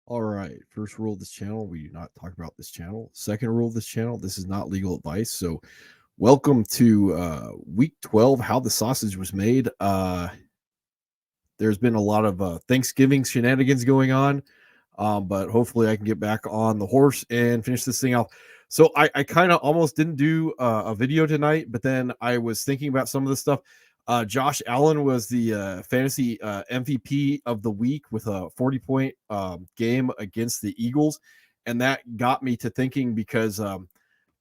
All right. First rule of this channel, we do not talk about this channel. Second rule of this channel, this is not legal advice. So, welcome to week 12, how the sausage was made. There's been a lot of Thanksgiving shenanigans going on, but hopefully I can get back on the horse and finish this thing off. So, I kind of almost didn't do a video tonight, but then I was thinking about some of the stuff. Josh Allen was the fantasy MVP of the week with a 40-point game against the Eagles. And that got me to thinking because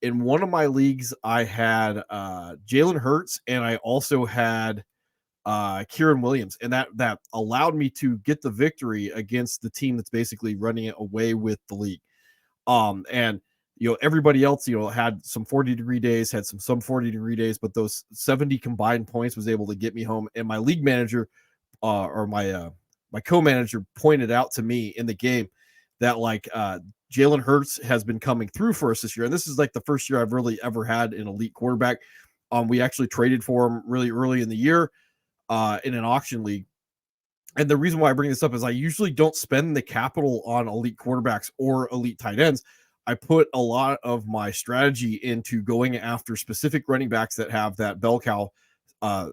in one of my leagues, I had Jalen Hurts and I also had Kieran Williams. And that allowed me to get the victory against the team that's basically running it away with the league. And everybody else, had some 40-degree days, had some 40-degree days, but those 70 combined points was able to get me home. And my league manager, or my co-manager, pointed out to me in the game that Jalen Hurts has been coming through for us this year, and this is like the first year I've really ever had an elite quarterback. We actually traded for him really early in the year in an auction league. And the reason why I bring this up is I usually don't spend the capital on elite quarterbacks or elite tight ends. I put a lot of my strategy into going after specific running backs that have that bell cow uh,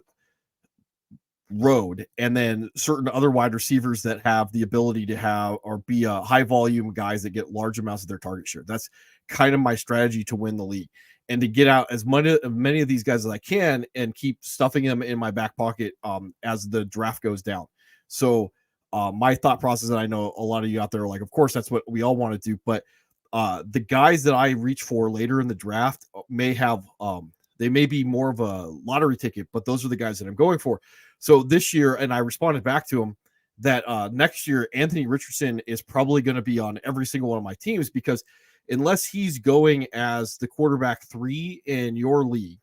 road, and then certain other wide receivers that have the ability to have or be high volume guys that get large amounts of their target share. That's kind of my strategy to win the league and to get out as many of these guys as I can and keep stuffing them in my back pocket as the draft goes down. So my thought process, and I know a lot of you out there are like, of course, that's what we all want to do, but the guys that I reach for later in the draft may have they may be more of a lottery ticket, but those are the guys that I'm going for. So this year, and I responded back to him that next year, Anthony Richardson is probably going to be on every single one of my teams because unless he's going as the quarterback 3 in your league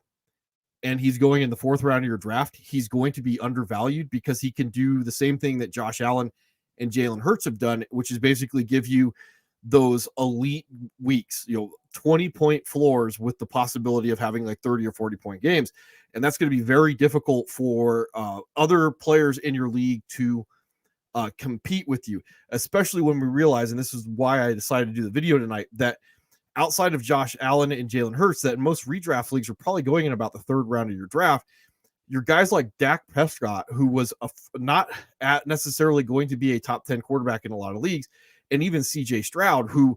and he's going in the 4th round of your draft, he's going to be undervalued because he can do the same thing that Josh Allen and Jalen Hurts have done, which is basically give you those elite weeks, 20-point floors with the possibility of having like 30 or 40-point games. And that's going to be very difficult for other players in your league to compete with you, especially when we realize, and this is why I decided to do the video tonight, that outside of Josh Allen and Jalen Hurts, that most redraft leagues are probably going in about the 3rd round of your draft. Your guys like Dak Prescott, who was not necessarily going to be a top 10 quarterback in a lot of leagues, and even CJ Stroud, who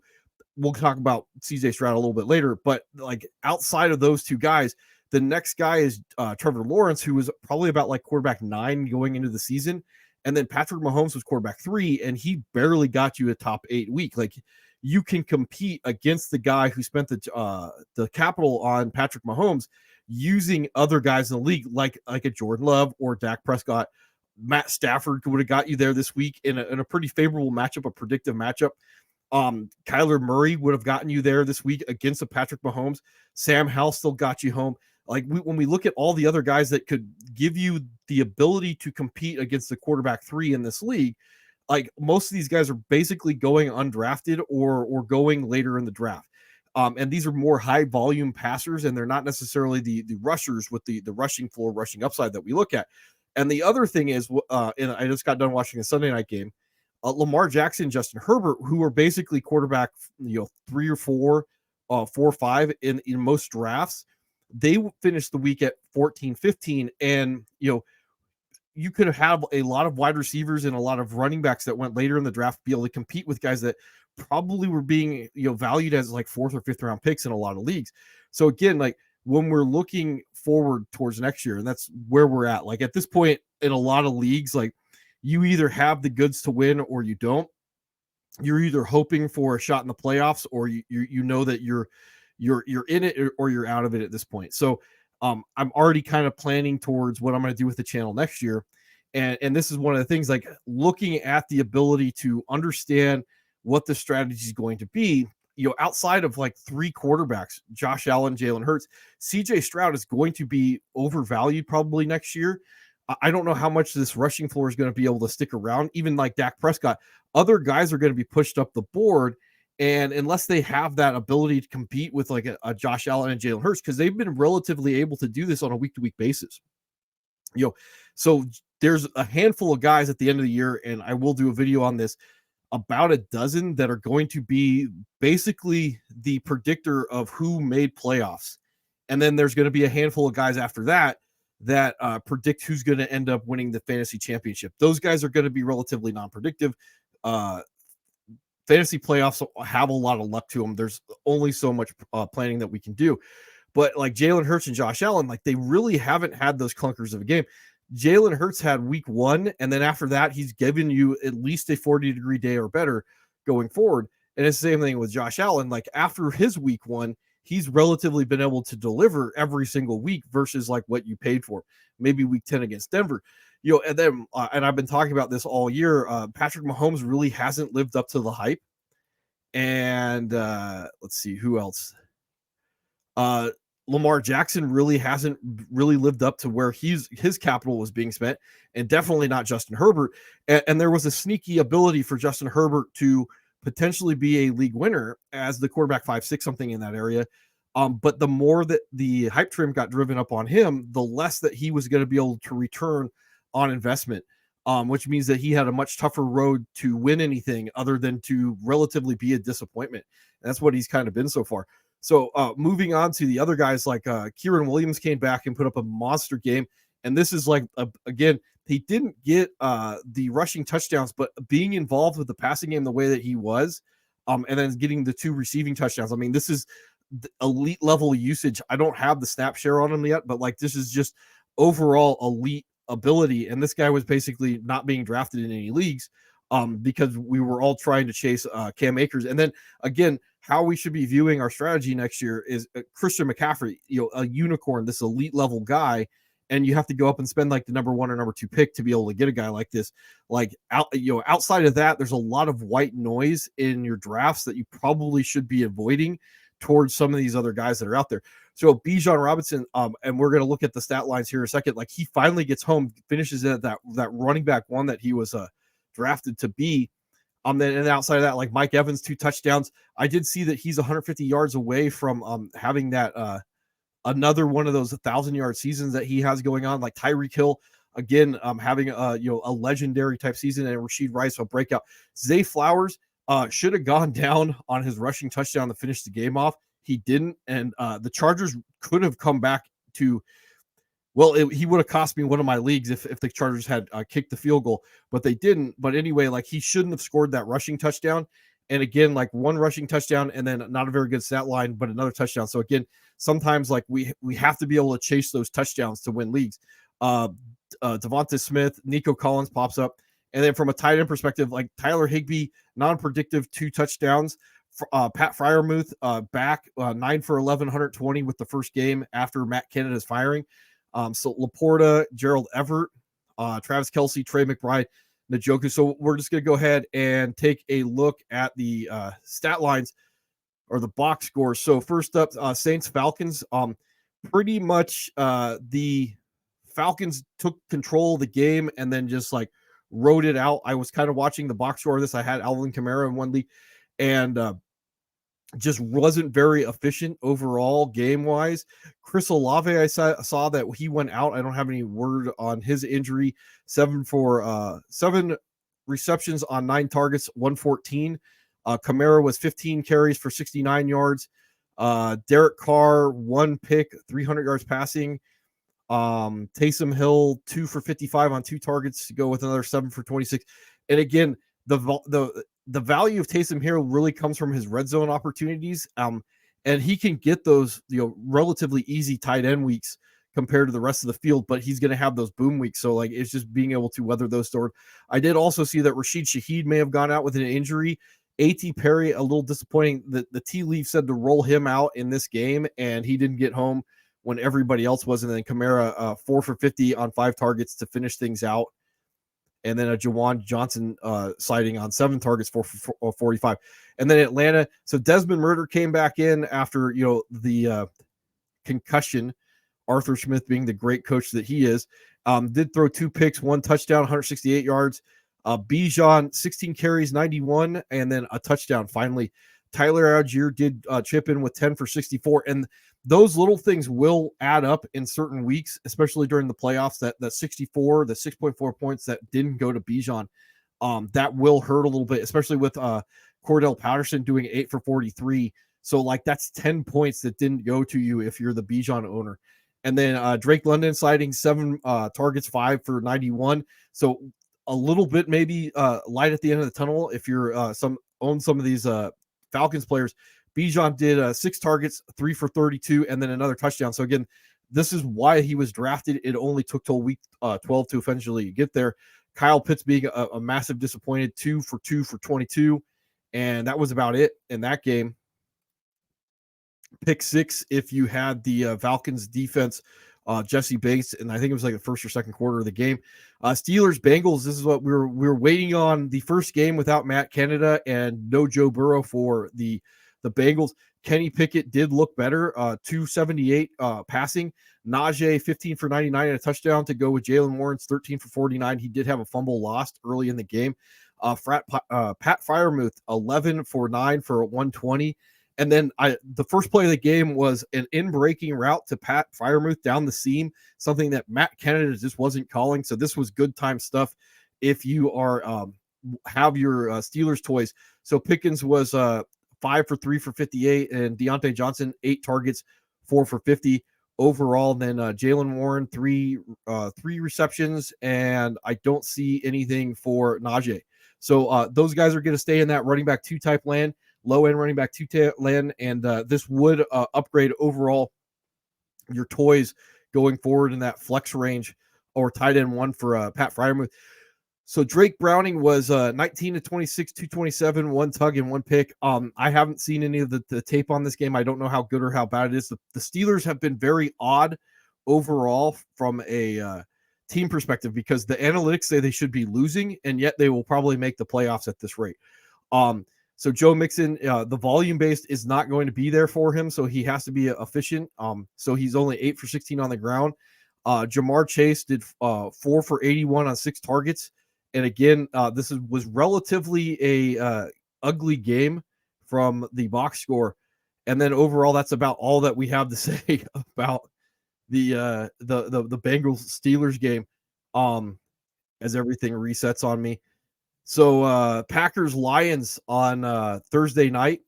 we'll talk about CJ Stroud a little bit later, but like outside of those two guys, the next guy is Trevor Lawrence, who was probably about like quarterback 9 going into the season. And then Patrick Mahomes was quarterback 3, and he barely got you a top 8 week. Like you can compete against the guy who spent the capital on Patrick Mahomes using other guys in the league, like a Jordan Love or Dak Prescott. Matt Stafford would have got you there this week in a pretty favorable matchup, a predictive matchup. Kyler Murray would have gotten you there this week against a Patrick Mahomes. Sam Howell still got you home. Like when we look at all the other guys that could give you the ability to compete against the quarterback 3 in this league, like most of these guys are basically going undrafted or going later in the draft. And these are more high volume passers, and they're not necessarily the rushers with the rushing floor, rushing upside that we look at. And the other thing is, and I just got done watching a Sunday night game. Lamar Jackson, Justin Herbert, who are basically quarterback, 3 or 4, 4 or 5 in most drafts. They finished the week at 14, 15, and you could have a lot of wide receivers and a lot of running backs that went later in the draft be able to compete with guys that probably were being valued as like 4th or 5th round picks in a lot of leagues. So again, like when we're looking forward towards next year, and that's where we're at, like at this point in a lot of leagues, like you either have the goods to win or you don't. You're either hoping for a shot in the playoffs or you know that you're in it or you're out of it at this point. So I'm already kind of planning towards what I'm going to do with the channel next year. And this is one of the things, like looking at the ability to understand what the strategy is going to be. Outside of like 3 quarterbacks, Josh Allen, Jalen Hurts, CJ Stroud is going to be overvalued probably next year. I don't know how much this rushing floor is going to be able to stick around. Even like Dak Prescott, other guys are going to be pushed up the board. And unless they have that ability to compete with like a Josh Allen and Jalen Hurts, because they've been relatively able to do this on a week-to-week basis. So there's a handful of guys at the end of the year, and I will do a video on this, about a dozen that are going to be basically the predictor of who made playoffs. And then there's going to be a handful of guys after that that predict who's going to end up winning the fantasy championship. Those guys are going to be relatively non-predictive. Fantasy playoffs have a lot of luck to them. There's only so much planning that we can do. But like Jalen Hurts and Josh Allen, like they really haven't had those clunkers of a game. Jalen Hurts had week 1, and then after that, he's given you at least a 40-degree day or better going forward. And it's the same thing with Josh Allen. Like after his week 1, he's relatively been able to deliver every single week versus like what you paid for. Maybe week 10 against Denver. And then, and I've been talking about this all year. Patrick Mahomes really hasn't lived up to the hype. And let's see who else. Lamar Jackson really hasn't really lived up to where his capital was being spent, and definitely not Justin Herbert. And there was a sneaky ability for Justin Herbert to potentially be a league winner as the quarterback 5'6", something in that area. But the more that the hype trim got driven up on him, the less that he was going to be able to return on investment, which means that he had a much tougher road to win anything other than to relatively be a disappointment. And that's what he's kind of been so far. So moving on to the other guys, like Kieran Williams came back and put up a monster game. And this is like, again, he didn't get the rushing touchdowns, but being involved with the passing game the way that he was, and then getting the 2 receiving touchdowns. I mean, this is elite level usage. I don't have the snap share on him yet, but like this is just overall elite ability. And this guy was basically not being drafted in any leagues because we were all trying to chase Cam Akers. And then again, how we should be viewing our strategy next year is Christian McCaffrey, a unicorn, this elite level guy. And you have to go up and spend like the number 1 or number 2 pick to be able to get a guy like this. Like outside of that, there's a lot of white noise in your drafts that you probably should be avoiding towards some of these other guys that are out there. So Bijan Robinson, and we're going to look at the stat lines here in a second. Like he finally gets home, finishes at that running back 1 that he was drafted to be. Then and outside of that, like Mike Evans, 2 touchdowns. I did see that he's 150 yards away from having that another one of those 1,000-yard seasons that he has going on. Like Tyreek Hill, again, having a legendary type season, and Rashid Rice a breakout. Zay Flowers should have gone down on his rushing touchdown to finish the game off. He didn't, and the Chargers could have come back to. Well, he would have cost me one of my leagues if the Chargers had kicked the field goal, but they didn't. But anyway, like he shouldn't have scored that rushing touchdown. And again, like 1 rushing touchdown and then not a very good stat line, but another touchdown. So again, sometimes like we have to be able to chase those touchdowns to win leagues. Devonta Smith, Nico Collins pops up. And then from a tight end perspective, like Tyler Higbee, non-predictive 2 touchdowns. Pat Freiermuth back 9 for 11, 120 with the first game after Matt Canada's firing. So Laporta, Gerald Everett, Travis Kelce, Trey McBride, Njoku. So we're just going to go ahead and take a look at the stat lines or the box scores. So first up, Saints Falcons. Pretty much the Falcons took control of the game and then just like rode it out. I was kind of watching the box score of this. I had Alvin Kamara in one league and just wasn't very efficient overall game-wise. Chris Olave, I saw that he went out. I don't have any word on his injury. 7 receptions on 9 targets, 114. Kamara was 15 carries for 69 yards. Derek Carr, 1 pick, 300 yards passing. Taysom Hill, 2 for 55 on 2 targets to go with another 7 for 26. And again, the value of Taysom Hill really comes from his red zone opportunities. And he can get those, relatively easy tight end weeks compared to the rest of the field, but he's going to have those boom weeks. So like, it's just being able to weather those storms. I did also see that Rashid Shaheed may have gone out with an injury. A.T. Perry, a little disappointing. The tea leaf said to roll him out in this game, and he didn't get home when everybody else was. And then Kamara, 4 for 50 on 5 targets to finish things out. And then a Jawan Johnson sighting on 7 targets for 45. And then Atlanta. So Desmond Ridder came back in after, the concussion. Arthur Smith being the great coach that he is, did throw 2 picks, 1 touchdown, 168 yards. Bijan, 16 carries, 91, and then a touchdown. Finally, Tyler Algier did chip in with 10 for 64. And those little things will add up in certain weeks, especially during the playoffs. That 64, the 6.4 points that didn't go to Bijan. that will hurt a little bit, especially with Cordell Patterson doing 8 for 43. So like that's 10 points that didn't go to you if you're the Bijan owner. And then Drake London sliding 7 targets, 5 for 91. So a little bit maybe light at the end of the tunnel if you're some of these Falcons players. Bijan did 6 targets, 3 for 32, and then another touchdown. So again, this is why he was drafted. It only took till week 12 to eventually get there. Kyle Pitts being a massive disappointed, 2 for 2 for 22, and that was about it in that game. Pick 6 if you had the Falcons defense, Jesse Bates, and I think it was like the first or second quarter of the game. Steelers Bengals. This is what we were waiting on, the first game without Matt Canada and no Joe Burrow for the Bengals. Kenny Pickett did look better, 278 passing. Najee 15 for 99 and a touchdown to go with Jalen Warren's 13 for 49. He did have a fumble lost early in the game. Pat Freiermuth 11 for 9 for 120. And then the first play of the game was an in-breaking route to Pat Freiermuth down the seam, something that Matt Canada just wasn't calling. So this was good time stuff if you are have your Steelers toys. So Pickens was 5 for 3 for 58, and Deontay Johnson 8 targets, 4 for 50 overall. Then Jalen Warren 3 receptions, and I don't see anything for Najee. So those guys are going to stay in that running back 2 type land. Low end running back 2 land, and this would upgrade overall your toys going forward in that flex range, or tight end 1 for Pat Freiermuth. So Drake Browning was 19 to 26, 227, 1 tug and 1 pick. I haven't seen any of the tape on this game. I don't know how good or how bad it is. The Steelers have been very odd overall from a team perspective, because the analytics say they should be losing, and yet they will probably make the playoffs at this rate. So Joe Mixon, the volume based is not going to be there for him, so he has to be efficient. So he's only 8 for 16 on the ground. Jamar Chase did 4 for 81 on 6 targets, and again, this was relatively a ugly game from the box score. And then overall, that's about all that we have to say about the Bengals Steelers game. As everything resets on me. So Packers Lions on Thursday night.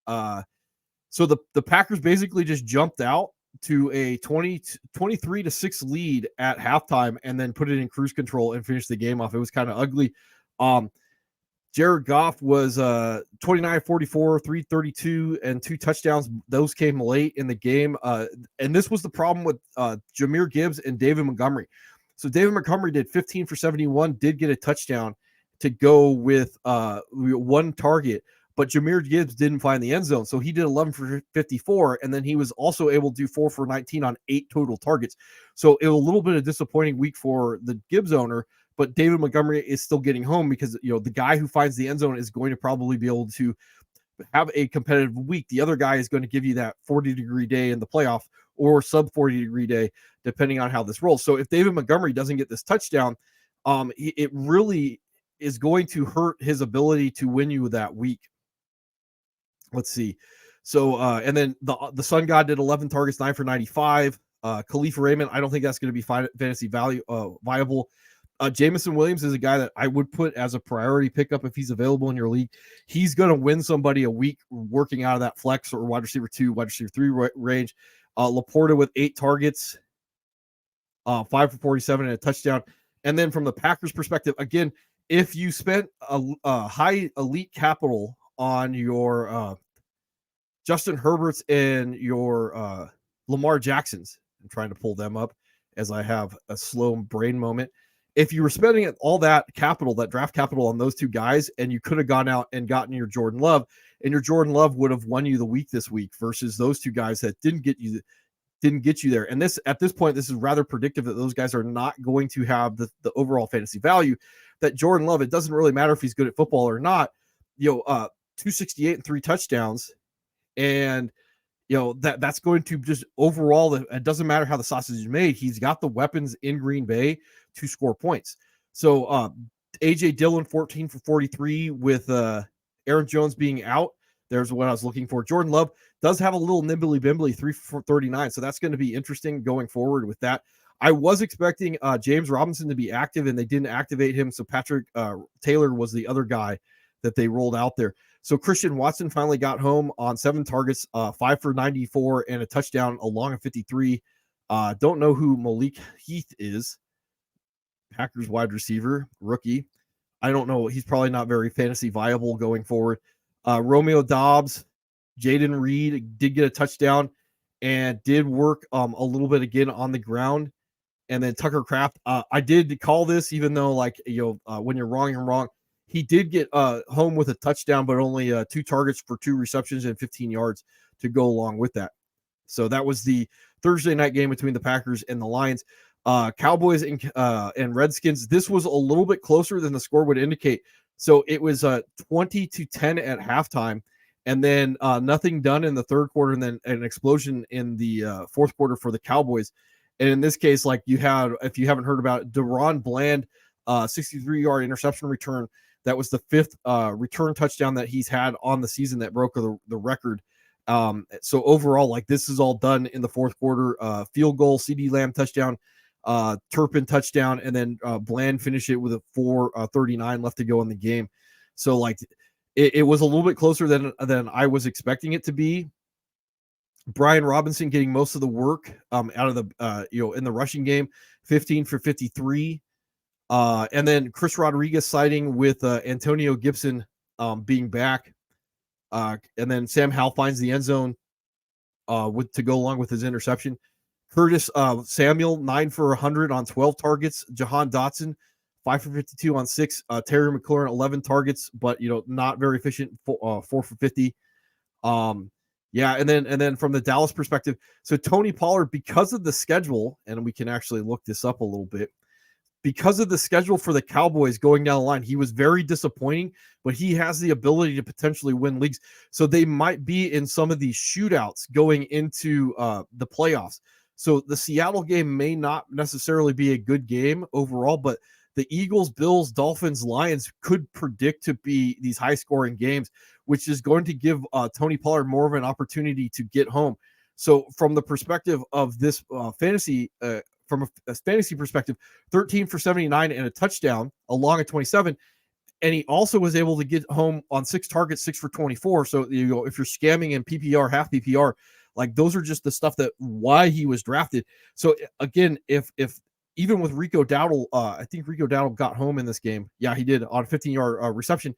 So the Packers basically just jumped out to a 23 to 6 lead at halftime, and then put it in cruise control and finished the game off. It was kind of ugly. Jared Goff was 29 44, 332, and 2 touchdowns. Those came late in the game. And this was the problem with Jahmyr Gibbs and David Montgomery. So David Montgomery did 15 for 71, did get a touchdown to go with 1 target, but Jahmyr Gibbs didn't find the end zone. So he did 11 for 54, and then he was also able to do 4 for 19 on 8 total targets. So it was a little bit of a disappointing week for the Gibbs owner, but David Montgomery is still getting home, because the guy who finds the end zone is going to probably be able to have a competitive week. The other guy is going to give you that 40-degree day in the playoff, or sub 40-degree day, depending on how this rolls. So if David Montgomery doesn't get this touchdown, it really is going to hurt his ability to win you that week. Let's see. So, and then the Sun God did 11 targets, 9 for 95. Khalifa Raymond, I don't think that's going to be fantasy viable. Jameson Williams is a guy that I would put as a priority pickup if he's available in your league. He's going to win somebody a week working out of that flex or wide receiver 2, wide receiver 3 range. Laporta with 8 targets, 5 for 47 and a touchdown. And then from the Packers perspective, again, if you spent a high elite capital on your Justin Herberts and your Lamar Jacksons, I'm trying to pull them up as I have a slow brain moment. If you were spending all that capital, that draft capital on those 2 guys, and you could have gone out and gotten your Jordan Love, and your Jordan Love would have won you the week this week, versus those 2 guys that didn't get you there. And this, at this point, this is rather predictive that those guys are not going to have the overall fantasy value that Jordan Love. It doesn't really matter if he's good at football or not. 268 and 3 touchdowns, and that's going to just overall, it doesn't matter how the sausage is made. He's got the weapons in Green Bay to score points. So AJ Dillon 14 for 43 with Aaron Jones being out. There's what I was looking for. Jordan Love does have a little nimbly bimbly 3 for 39. So that's going to be interesting going forward with that. I was expecting James Robinson to be active, and they didn't activate him. So Patrick Taylor was the other guy that they rolled out there. So Christian Watson finally got home on 7 targets, 5 for 94, and a touchdown along a 53. Don't know who Malik Heath is. Packers wide receiver, rookie. I don't know. He's probably not very fantasy viable going forward. Romeo Dobbs, Jaden Reed did get a touchdown and did work a little bit again on the ground. And then Tucker Kraft, I did call this, even though when you're wrong, you're wrong. He did get home with a touchdown, but only 2 targets for 2 receptions and 15 yards to go along with that. So that was the Thursday night game between the Packers and the Lions. Cowboys and Redskins. This was a little bit closer than the score would indicate. So it was 20-10 at halftime, and then nothing done in the third quarter, and then an explosion in the fourth quarter for the Cowboys. And in this case, like you had, if you haven't heard about it, DaRon Bland, 63-yard interception return. That was the 5th return touchdown that he's had on the season that broke the record. So overall, like this is all done in the fourth quarter. Field goal, CeeDee Lamb touchdown, Turpin touchdown, and then Bland finished it with a 4:39 left to go in the game. So like it was a little bit closer than I was expecting it to be. Brian Robinson getting most of the work out of the in the rushing game, 15 for 53. And then Chris Rodriguez siding with Antonio Gibson being back. And then Sam Howell finds the end zone to go along with his interception. Curtis Samuel, 9 for 100 on 12 targets. Jahan Dotson, 5 for 52 on 6. Terry McLaurin, 11 targets, but not very efficient. 4 for 50. Yeah, and then from the Dallas perspective, so Tony Pollard, because of the schedule, and we can actually look this up a little bit, because of the schedule for the Cowboys going down the line, he was very disappointing, but he has the ability to potentially win leagues. So they might be in some of these shootouts going into the playoffs. So the Seattle game may not necessarily be a good game overall, but the Eagles, Bills, Dolphins, Lions could predict to be these high-scoring games, which is going to give Tony Pollard more of an opportunity to get home. So from the perspective of this fantasy from a fantasy perspective, 13 for 79 and a touchdown along at 27. And he also was able to get home on 6 targets, 6 for 24. So if you're scamming in PPR, half PPR, like those are just the stuff that why he was drafted. So again, if even with Rico Dowdle, I think Rico Dowdle got home in this game. Yeah, he did on a 15-yard reception.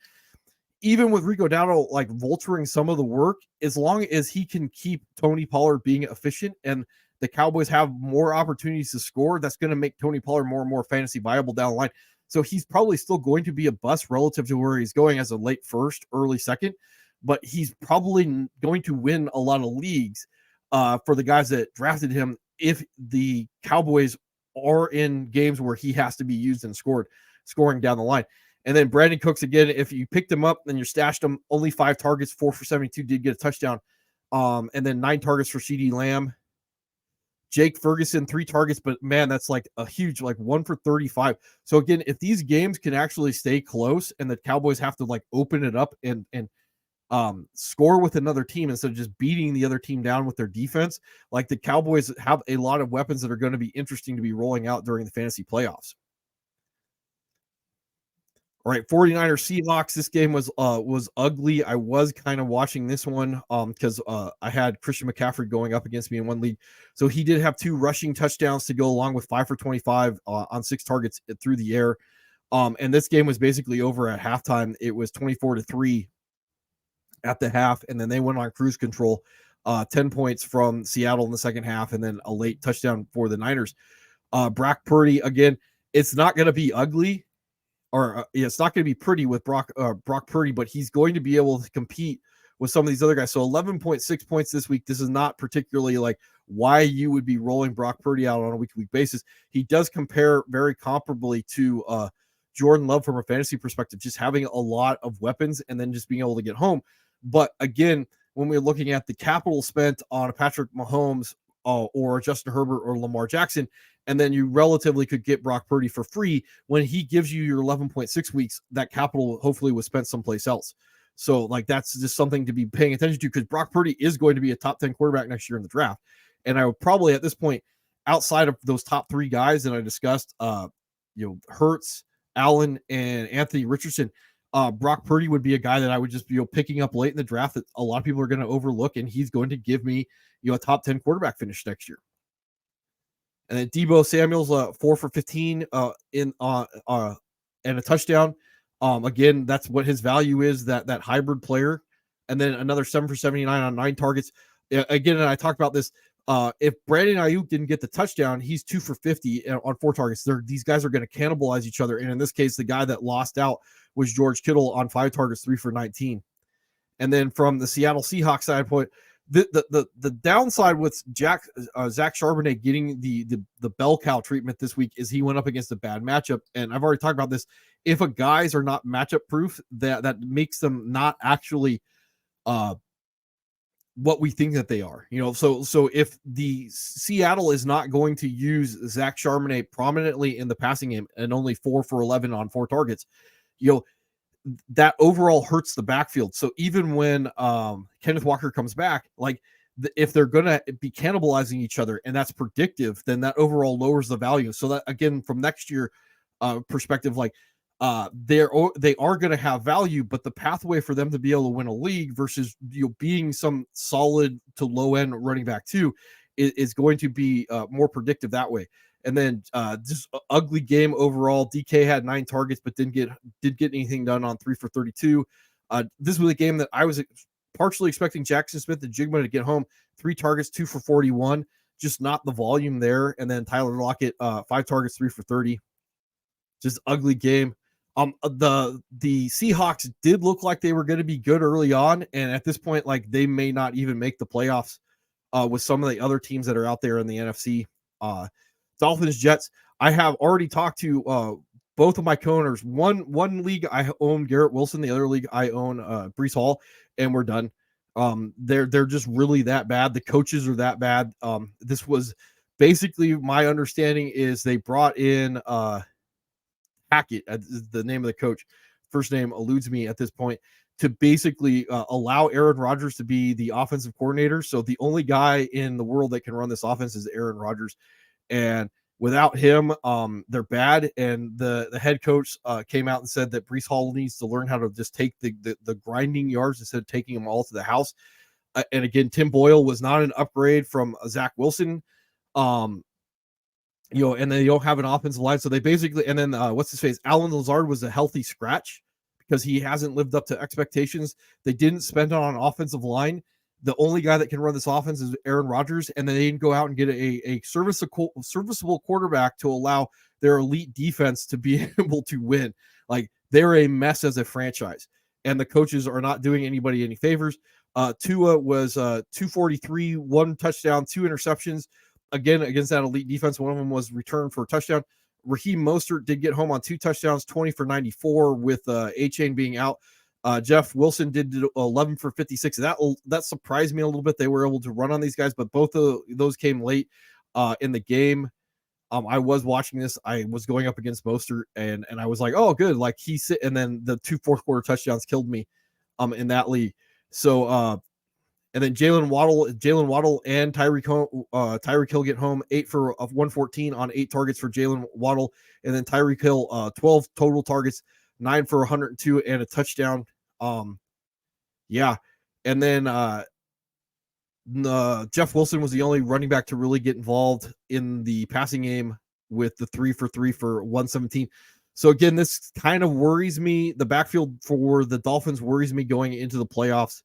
Even with Rico Dowdle like vulturing some of the work, as long as he can keep Tony Pollard being efficient and the Cowboys have more opportunities to score, that's going to make Tony Pollard more and more fantasy viable down the line. So he's probably still going to be a bust relative to where he's going as a late first, early second, but he's probably going to win a lot of leagues for the guys that drafted him if the Cowboys are in games where he has to be used and scoring down the line. And then Brandon Cooks, again, if you picked him up and you stashed him, only 5 targets, 4 for 72, did get a touchdown. And then 9 targets for CeeDee Lamb. Jake Ferguson, 3 targets, but man, that's like a huge, like 1 for 35. So again, if these games can actually stay close and the Cowboys have to like open it up and score with another team instead of just beating the other team down with their defense, like the Cowboys have a lot of weapons that are going to be interesting to be rolling out during the fantasy playoffs. All right, 49ers Seahawks. This game was ugly. I was kind of watching this one because I had Christian McCaffrey going up against me in one league. So he did have 2 rushing touchdowns to go along with 5 for 25 on 6 targets through the air. And this game was basically over at halftime. It was 24-3 at the half, and then they went on cruise control. 10 points from Seattle in the second half, and then a late touchdown for the Niners. Brock Purdy, again, it's not going to be ugly. It's not going to be pretty with Brock Purdy, but he's going to be able to compete with some of these other guys. So 11.6 points this week. This is not particularly like why you would be rolling Brock Purdy out on a week-to-week basis. He does compare very comparably to Jordan Love from a fantasy perspective, just having a lot of weapons and then just being able to get home. But again, when we're looking at the capital spent on a Patrick Mahomes or Justin Herbert or Lamar Jackson, and then you relatively could get Brock Purdy for free when he gives you your 11.6 weeks, that capital hopefully was spent someplace else. So like, that's just something to be paying attention to because Brock Purdy is going to be a top 10 quarterback next year in the draft. And I would probably at this point outside of those top three guys that I discussed, Hurts, Allen, and Anthony Richardson, Brock Purdy would be a guy that I would just be picking up late in the draft that a lot of people are going to overlook, and he's going to give me a top 10 quarterback finish next year. And then Deebo Samuel's 4 for 15 and a touchdown. Again, that's what his value is, that hybrid player. And then another 7 for 79 on 9 targets. Again, and I talked about this. If Brandon Ayuk didn't get the touchdown, he's 2 for 50 on 4 targets. These guys are going to cannibalize each other. And in this case, the guy that lost out was George Kittle on 5 targets, 3 for 19. And then from the Seattle Seahawks side point, the downside with Zach Charbonnet getting the bell cow treatment this week is he went up against a bad matchup. And I've already talked about this. If a guys are not matchup proof, that makes them not actually what we think that they are. So if the Seattle is not going to use Zach Charbonnet prominently in the passing game and only 4 for 11 on 4 targets, that overall hurts the backfield. So even when Kenneth Walker comes back, if they're going to be cannibalizing each other and that's predictive, then that overall lowers the value. So that, again, from next year perspective, they are going to have value, but the pathway for them to be able to win a league versus being some solid to low end running back too is going to be more predictive that way. And then just ugly game overall. DK had 9 targets, but didn't get anything done on 3 for 32. This was a game that I was partially expecting Jackson Smith and Jigma to get home. 3 targets, 2 for 41, just not the volume there. And then Tyler Lockett, 5 targets, 3 for 30. Just ugly game. The Seahawks did look like they were going to be good early on, and at this point, they may not even make the playoffs with some of the other teams that are out there in the NFC. Dolphins, Jets. I have already talked to both of my co-owners. One league I own Garrett Wilson, the other league I own Breece Hall, and we're done. They're just really that bad. The coaches are that bad. This was basically my understanding is they brought in Hackett, the name of the coach. First name eludes me at this point, to basically allow Aaron Rodgers to be the offensive coordinator. So the only guy in the world that can run this offense is Aaron Rodgers. And without him, they're bad. And the head coach came out and said that Breece Hall needs to learn how to just take the grinding yards instead of taking them all to the house. And again, Tim Boyle was not an upgrade from Zach Wilson. And they don't have an offensive line. So they basically, and then what's his face? Alan Lazard was a healthy scratch because he hasn't lived up to expectations. They didn't spend on an offensive line. The only guy that can run this offense is Aaron Rodgers, and then they didn't go out and get a serviceable quarterback to allow their elite defense to be able to win. They're a mess as a franchise, and the coaches are not doing anybody any favors. Tua was 243, 1 touchdown, 2 interceptions. Again, against that elite defense, one of them was returned for a touchdown. Raheem Mostert did get home on 2 touchdowns, 20 for 94 with A-Chain being out. Jeff Wilson did 11 for 56. That surprised me a little bit. They were able to run on these guys, but both of those came late in the game. I was watching this. I was going up against Mostert, and I was like, oh, good. And then the 2 fourth quarter touchdowns killed me in that league. So, and then Jalen Waddle and Tyreek Hill get home, 8 for 114 on 8 targets for Jalen Waddle, and then Tyreek Hill 12 total targets, 9 for 102 and a touchdown. Yeah. And then Jeff Wilson was the only running back to really get involved in the passing game with the 3 for 3 for 117. So again, this kind of worries me. The backfield for the Dolphins worries me going into the playoffs,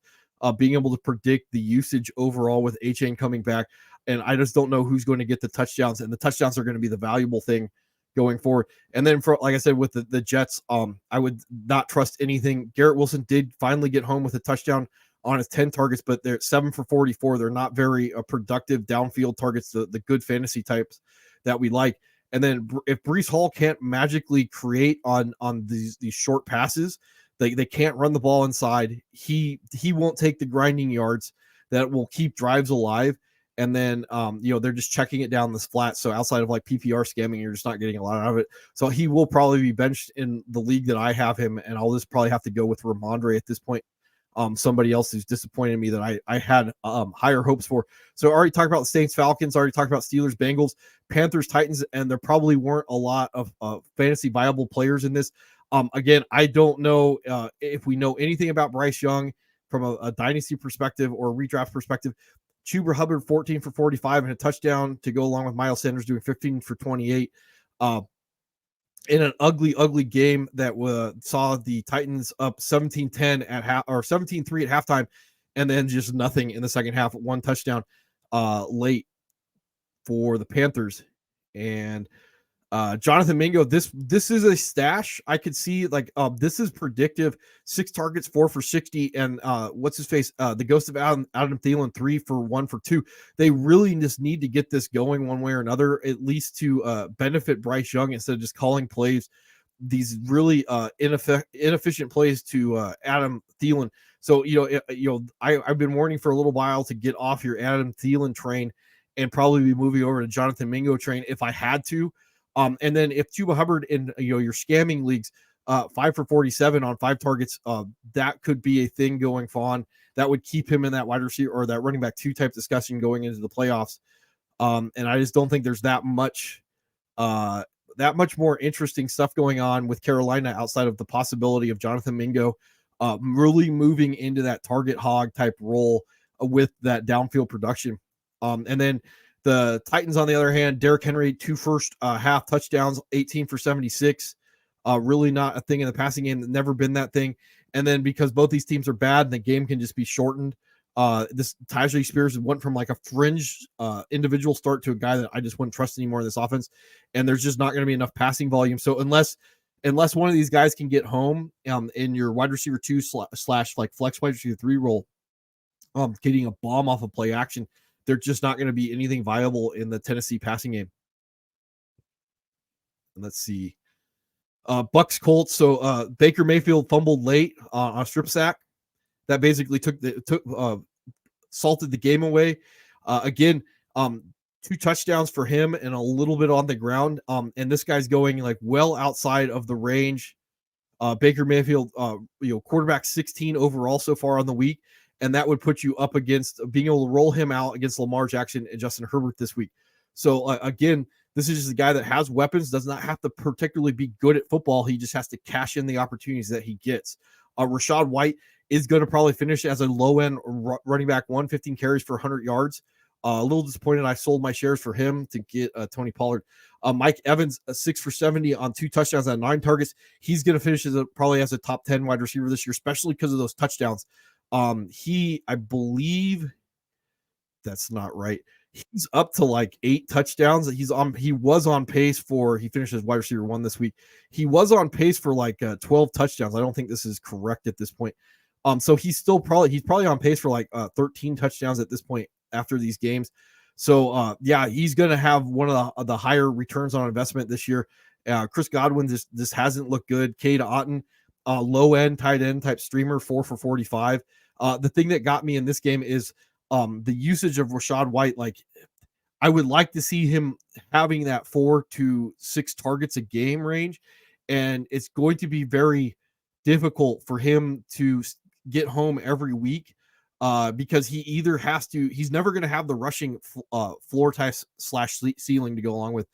being able to predict the usage overall with A-Chain coming back. And I just don't know who's going to get the touchdowns, and the touchdowns are going to be the valuable thing going forward. And then for, like I said, with the Jets, I would not trust anything. Garrett Wilson did finally get home with a touchdown on his 10 targets, but they're 7 for 44. They're not very productive downfield targets, the good fantasy types that we like. And then if Breece Hall can't magically create on these short passes, they can't run the ball inside. He won't take the grinding yards that will keep drives alive. And then, they're just checking it down this flat. So outside of PPR scamming, you're just not getting a lot out of it. So he will probably be benched in the league that I have him. And I'll just probably have to go with Ramondre at this point. somebody else who's disappointed me that I had higher hopes for. So already talked about the Saints, Falcons, already talked about Steelers, Bengals, Panthers, Titans, and there probably weren't a lot of fantasy viable players in this. Again, I don't know if we know anything about Bryce Young from a dynasty perspective or a redraft perspective. Chuba Hubbard, 14 for 45 and a touchdown to go along with Miles Sanders doing 15 for 28. In an ugly game that saw the Titans up 17-10 at half or 17-3 at halftime, and then just nothing in the second half. One touchdown late for the Panthers. And Jonathan Mingo, this is a stash. I could see this is predictive. 6 targets, 4 for 60, and what's his face? The ghost of Adam Thielen, 3 for 1 for 2. They really just need to get this going one way or another, at least to benefit Bryce Young instead of just calling plays, these really inefficient plays to Adam Thielen. So I've been warning for a little while to get off your Adam Thielen train and probably be moving over to Jonathan Mingo train if I had to. And then if Chuba Hubbard in your scamming leagues, 5 for 47 on 5 targets, that could be a thing going on. That would keep him in that wide receiver or that running back 2 type discussion going into the playoffs. And I just don't think there's that much more interesting stuff going on with Carolina outside of the possibility of Jonathan Mingo really moving into that target hog type role with that downfield production. And then the Titans, on the other hand, Derrick Henry, 2 first half touchdowns, 18 for 76. Really not a thing in the passing game. Never been that thing. And then because both these teams are bad and the game can just be shortened, this Tyjae Spears went from like a fringe individual start to a guy that I just wouldn't trust anymore in this offense. And there's just not going to be enough passing volume. So unless one of these guys can get home in your wide receiver 2 slash like flex wide receiver 3 role, getting a bomb off of play action, they're just not going to be anything viable in the Tennessee passing game. Let's see. Bucks Colts. So Baker Mayfield fumbled late on a strip sack. That basically salted the game away. Again, 2 touchdowns for him and a little bit on the ground. And this guy's going like well outside of the range. Baker Mayfield, quarterback 16 overall so far on the week. And that would put you up against being able to roll him out against Lamar Jackson and Justin Herbert this week. So again, this is just a guy that has weapons, does not have to particularly be good at football. He just has to cash in the opportunities that he gets. Rachaad White is going to probably finish as a low-end running back 115 carries for 100 yards. A little disappointed I sold my shares for him to get Tony Pollard. Mike Evans, 6 for 70 on 2 touchdowns on 9 targets. He's going to finish probably as a top 10 wide receiver this year, especially because of those touchdowns. I believe that's not right. He's up to like 8 touchdowns. He was on pace for, he finished as wide receiver 1 this week. He was on pace for like 12 touchdowns. I don't think this is correct at this point. So he's probably on pace for like 13 touchdowns at this point after these games. So he's going to have one of the higher returns on investment this year. Chris Godwin this hasn't looked good. Cade Otton, low end tight end type streamer, 4 for 45. The thing that got me in this game is the usage of Rachaad White. Like, I would like to see him having that 4 to 6 targets a game range, and it's going to be very difficult for him to get home every week because he's never going to have the rushing floor type slash ceiling to go along with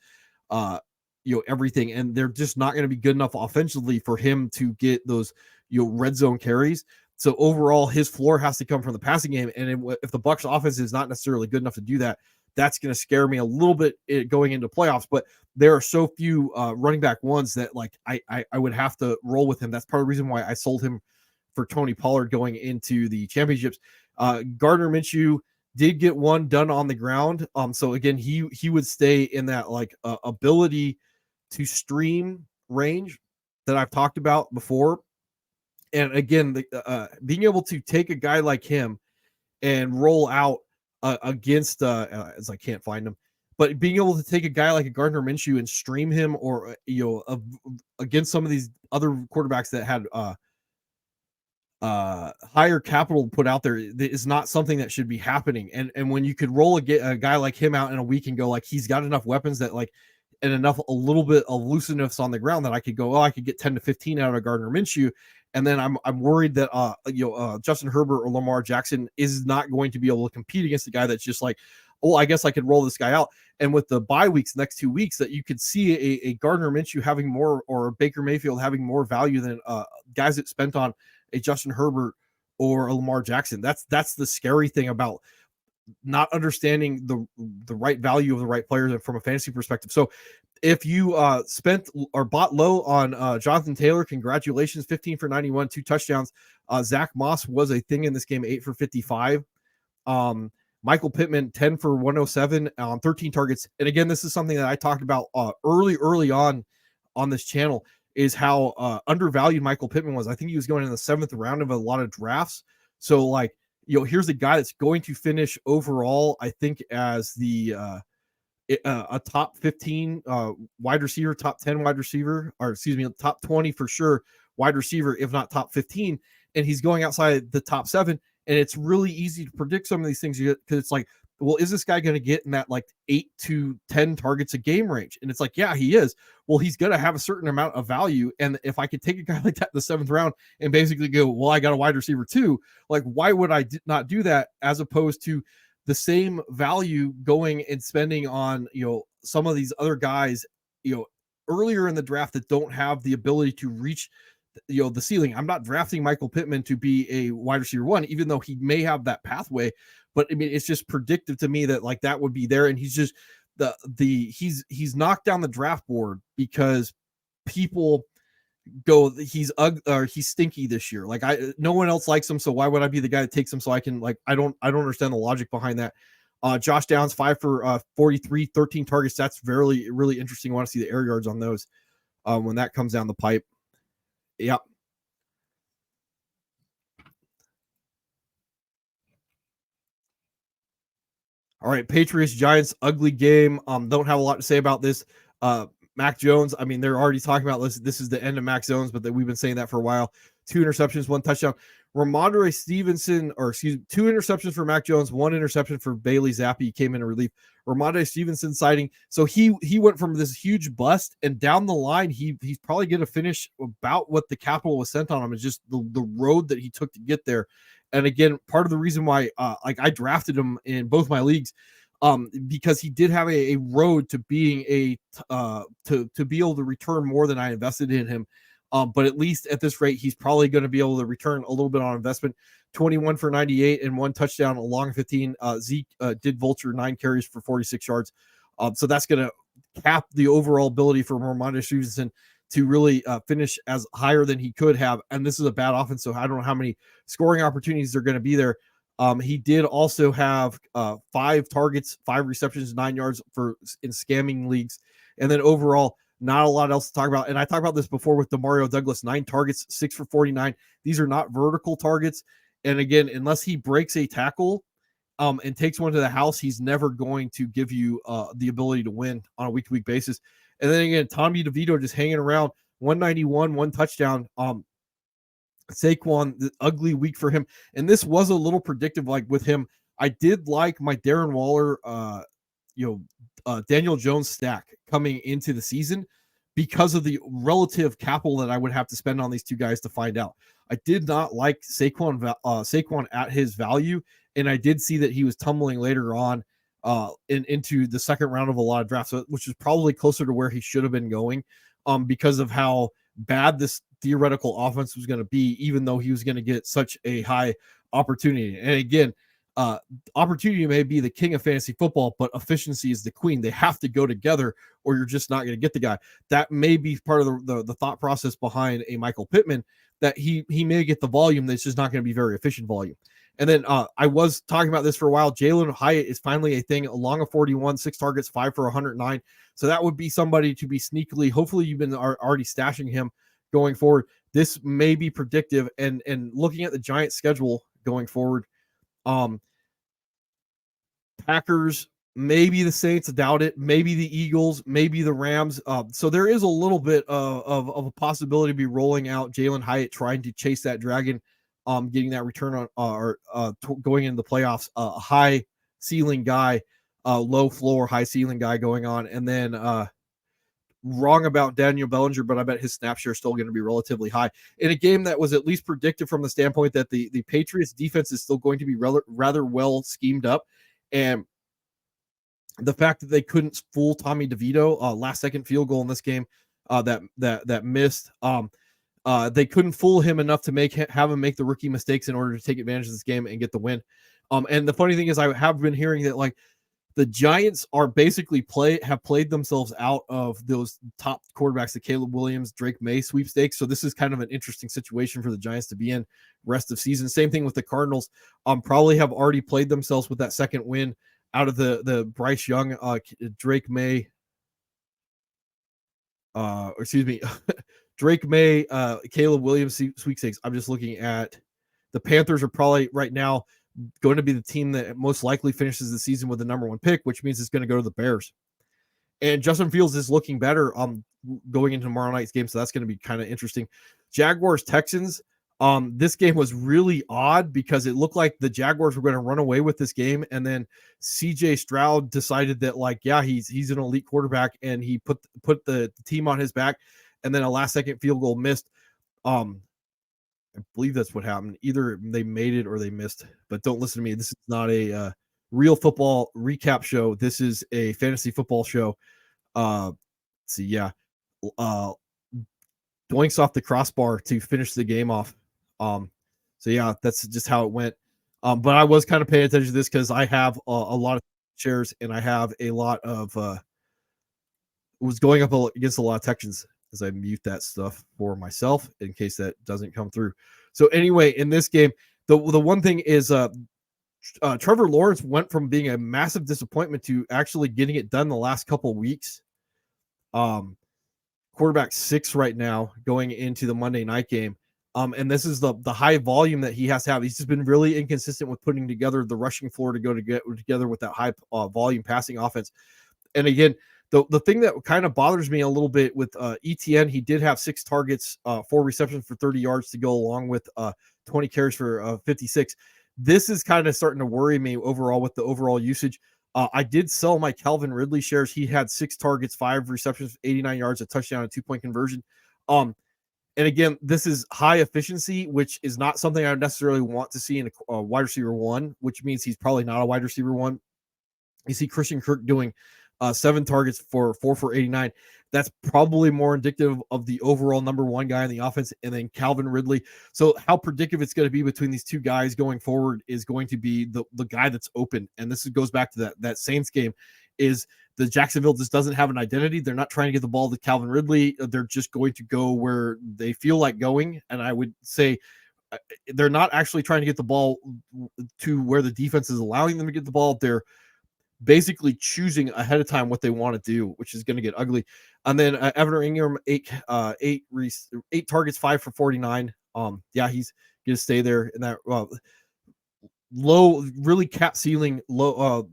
everything, and they're just not going to be good enough offensively for him to get those red zone carries. So overall, his floor has to come from the passing game, and if the Bucs offense is not necessarily good enough to do that, that's going to scare me a little bit going into playoffs. But there are so few running back ones that like I would have to roll with him. That's part of the reason why I sold him for Tony Pollard going into the championships. Gardner Minshew did get one done on the ground. So again, he would stay in that like ability to stream range that I've talked about before. And again, being able to take a guy like him and roll out against, as I can't find him, but being able to take a guy like a Gardner Minshew and stream him, or against some of these other quarterbacks that had higher capital put out there, is not something that should be happening. And when you could roll a guy like him out in a week and go like he's got enough weapons that like and a little bit of looseness on the ground that I could go, I could get 10 to 15 out of Gardner Minshew. And then I'm worried that Justin Herbert or Lamar Jackson is not going to be able to compete against the guy that's just like, oh, I guess I could roll this guy out. And with the bye weeks, next 2 weeks, that you could see a Gardner Minshew having more, or a Baker Mayfield having more value than guys that spent on a Justin Herbert or a Lamar Jackson. That's the scary thing about not understanding the right value of the right players from a fantasy perspective. So if you spent or bought low on Jonathan Taylor, congratulations, 15 for 91, 2 touchdowns. Zach Moss was a thing in this game, 8 for 55. Michael Pittman, 10 for 107 on 13 targets. And again, this is something that I talked about early on this channel, is how undervalued Michael Pittman was. I think he was going in the 7th round of a lot of drafts. So like, here's a guy that's going to finish overall, I think, as a top 15 wide receiver, top 10 wide receiver, or excuse me, top 20 for sure wide receiver, if not top 15. And he's going outside the top 7. And it's really easy to predict some of these things, because it's like, well, is this guy going to get in that like 8 to 10 targets a game range? And it's like, yeah, he is. Well, he's going to have a certain amount of value. And if I could take a guy like that in the 7th round and basically go, well, I got a wide receiver too, like, why would I not do that, as opposed to the same value going and spending on, some of these other guys, earlier in the draft that don't have the ability to reach the ceiling. I'm not drafting Michael Pittman to be a wide receiver 1, even though he may have that pathway. But I mean, it's just predictive to me that like that would be there. And he's just he's knocked down the draft board because people go, he's stinky this year. Like, no one else likes him, so why would I be the guy that takes him? So I can, like, I don't understand the logic behind that. Josh Downs, 5 for 43, 13 targets. That's very, really interesting. I want to see the air yards on those when that comes down the pipe. Yep. All right, Patriots Giants, ugly game. Don't have a lot to say about this. Mac Jones, I mean, they're already talking about this is the end of Mac Jones, but we've been saying that for a while. 2 interceptions, 1 touchdown. Ramondre Stevenson, 2 interceptions for Mac Jones, 1 interception for Bailey Zappi. He came in relief. Ramondre Stevenson sighting. So he went from this huge bust, and down the line, he's probably going to finish about what the capital was sent on him. Is just the road that he took to get there. And again, part of the reason why I drafted him in both my leagues, because he did have a road to being to be able to return more than I invested in him. But at least at this rate, he's probably going to be able to return a little bit on investment. 21 for 98 and 1 touchdown along 15. Zeke did vulture 9 carries for 46 yards. So that's going to cap the overall ability for Ramondre Stevenson to really finish as higher than he could have. And this is a bad offense, so I don't know how many scoring opportunities are going to be there. He did also have 5 targets, 5 receptions, 9 yards in scamming leagues. And then overall, not a lot else to talk about. And I talked about this before with Demario Douglas, 9 targets, 6 for 49. These are not vertical targets. And again, unless he breaks a tackle and takes one to the house, he's never going to give you the ability to win on a week-to-week basis. And then again, Tommy DeVito just hanging around, 191, 1 touchdown. Saquon, the ugly week for him. And this was a little predictive, like with him. I did like my Darren Waller, Daniel Jones stack coming into the season because of the relative capital that I would have to spend on these 2 guys to find out. I did not like Saquon at his value, and I did see that he was tumbling later on into the second round of a lot of drafts, which is probably closer to where he should have been going because of how bad this theoretical offense was going to be, even though he was going to get such a high opportunity. And again, opportunity may be the king of fantasy football, but efficiency is the queen. They have to go together, or you're just not going to get the guy. That may be part of the thought process behind a Michael Pittman, that he may get the volume that's just not going to be very efficient volume. And then I was talking about this for a while. Jalen Hyatt is finally a thing, along a 41, 6 targets, 5 for 109. So that would be somebody to be sneakily, hopefully you've been already stashing him going forward. This may be predictive, and looking at the Giants schedule going forward, Packers, maybe the Saints, doubt it, maybe the Eagles, maybe the Rams. So there is a little bit of a possibility to be rolling out Jalen Hyatt, trying to chase that dragon, getting that return on going into the playoffs, a high ceiling guy, low floor, high ceiling guy going on. And then wrong about Daniel Bellinger, but I bet his snap share is still going to be relatively high in a game that was at least predicted from the standpoint that the Patriots defense is still going to be rather well schemed up. And the fact that they couldn't fool Tommy DeVito, last second field goal in this game, that missed. They couldn't fool him enough to have him make the rookie mistakes in order to take advantage of this game and get the win. And the funny thing is, I have been hearing that like the Giants are basically have played themselves out of those top quarterbacks, the Caleb Williams, Drake May sweepstakes. So this is kind of an interesting situation for the Giants to be in rest of season. Same thing with the Cardinals. Probably have already played themselves with that second win out of the Bryce Young, Drake May, Drake May, Caleb Williams sweepstakes. I'm just looking at the Panthers are probably right now going to be the team that most likely finishes the season with the number 1 pick, which means it's going to go to the Bears. And Justin Fields is looking better going into tomorrow night's game, so that's going to be kind of interesting. Jaguars Texans. This game was really odd because it looked like the Jaguars were going to run away with this game, and then CJ Stroud decided that he's an elite quarterback, and he put the team on his back, and then a last second field goal missed. I believe that's what happened. Either they made it or they missed, but don't listen to me. This is not a real football recap show. This is a fantasy football show. Doinks off the crossbar to finish the game off. That's just how it went. But I was kind of paying attention to this because I have a lot of shares and I have a lot of was going up against a lot of Texans as I mute that stuff for myself in case that doesn't come through. So anyway, in this game, the one thing is Trevor Lawrence went from being a massive disappointment to actually getting it done the last couple of weeks. Quarterback 6 right now going into the Monday night game. And this is the high volume that he has to have. He's just been really inconsistent with putting together the rushing floor to go together with that high volume passing offense. And again, the thing that kind of bothers me a little bit with ETN, he did have 6 targets, 4 receptions for 30 yards to go along with 20 carries for 56. This is kind of starting to worry me overall with the overall usage. I did sell my Calvin Ridley shares. He had 6 targets, 5 receptions, 89 yards, a touchdown, a 2-point conversion. And again, this is high efficiency, which is not something I necessarily want to see in a wide receiver 1, which means he's probably not a wide receiver 1. You see Christian Kirk doing 7 targets for 4 for 89. That's probably more indicative of the overall number 1 guy in the offense, and then Calvin Ridley. So how predictive it's going to be between these 2 guys going forward is going to be the guy that's open. And this goes back to that Saints game. Is the Jacksonville just doesn't have an identity. They're not trying to get the ball to Calvin Ridley. They're just going to go where they feel like going. And I would say they're not actually trying to get the ball to where the defense is allowing them to get the ball. They're basically choosing ahead of time what they want to do, which is going to get ugly. And then Evan Ingram, 8 targets, 5 for 49. He's going to stay there in that low, really cap ceiling, low,